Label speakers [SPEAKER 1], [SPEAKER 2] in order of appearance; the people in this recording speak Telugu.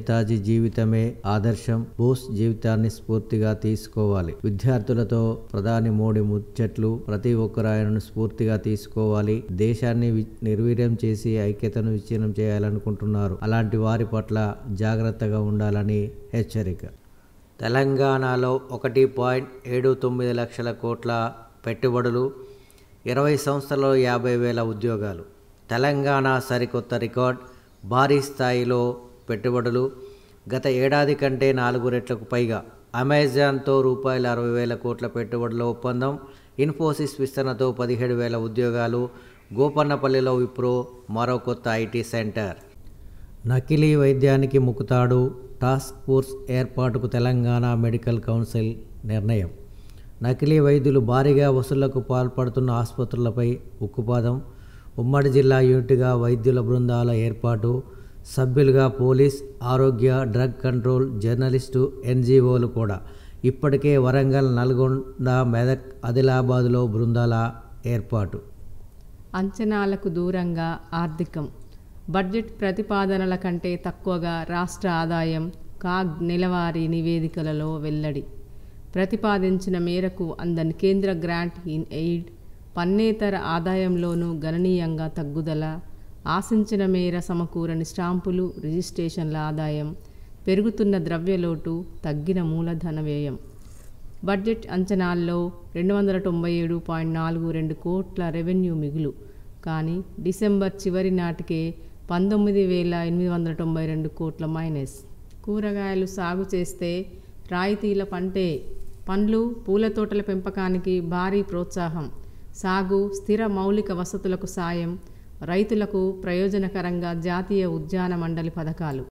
[SPEAKER 1] నేతాజీ జీవితమే ఆదర్శం, బోస్ జీవితాన్ని స్ఫూర్తిగా తీసుకోవాలి. విద్యార్థులతో ప్రధాని మోడీ ముచ్చట్లు, ప్రతి ఒక్కరు ఆయనను స్ఫూర్తిగా తీసుకోవాలి. దేశాన్ని నిర్వీర్యం చేసి ఐక్యతను విచ్ఛిన్నం చేయాలనుకుంటున్నారు. అలాంటి వారి పట్ల జాగ్రత్తగా ఉండాలని హెచ్చరిక. తెలంగాణలో 1.79 లక్షల కోట్ల పెట్టుబడులు, 20 సంస్థల్లో 50,000 ఉద్యోగాలు. తెలంగాణ సరికొత్త రికార్డ్, భారీ స్థాయిలో పెట్టుబడులు. గత ఏడాది కంటే 4 రెట్లకు పైగా. అమెజాన్తో రూ.60,000 కోట్ల పెట్టుబడుల ఒప్పందం. ఇన్ఫోసిస్ విస్తరణతో 17,000 ఉద్యోగాలు. గోపన్నపల్లిలో విప్రో మరో కొత్త ఐటీ సెంటర్. నకిలీ వైద్యానికి ముకుతాడు, టాస్క్ ఫోర్స్ ఏర్పాటుకు తెలంగాణ మెడికల్ కౌన్సిల్ నిర్ణయం. నకిలీ వైద్యులు భారీగా వసూళ్లకు పాల్పడుతున్న ఆసుపత్రులపై ఉక్కుపాదం. ఉమ్మడి జిల్లా యూనిట్గా వైద్యుల బృందాల ఏర్పాటు. సభ్యులుగా పోలీస్, ఆరోగ్య, డ్రగ్ కంట్రోల్, జర్నలిస్టు, ఎన్జీఓలు కూడా. ఇప్పటికే వరంగల్, నల్గొండ, మెదక్, ఆదిలాబాద్లో బృందాల ఏర్పాటు.
[SPEAKER 2] అంచనాలకు దూరంగా ఆర్థికం. బడ్జెట్ ప్రతిపాదనల కంటే తక్కువగా రాష్ట్ర ఆదాయం. కాగ్ నెలవారీ నివేదికలలో వెల్లడి. ప్రతిపాదించిన మేరకు అందని కేంద్ర గ్రాంట్ ఇన్ ఎయిడ్. పన్నేతర ఆదాయంలోనూ గణనీయంగా తగ్గుదల. ఆశించిన మేర సమకూరని స్టాంపులు, రిజిస్ట్రేషన్ల ఆదాయం. పెరుగుతున్న ద్రవ్యలోటు, తగ్గిన మూలధన వ్యయం. బడ్జెట్ అంచనాల్లో 297.42 కోట్ల రెవెన్యూ మిగులు. కానీ డిసెంబర్ చివరి నాటికే 19,892 కోట్ల మైనస్. కూరగాయలు సాగు చేస్తే రాయితీల పండ్లు, పూల తోటల పెంపకానికి భారీ ప్రోత్సాహం. సాగు, స్థిర మౌలిక వసతులకు సాయం. రైతులకు ప్రయోజనకరంగా జాతీయ ఉద్యాన మండలి పథకాలు.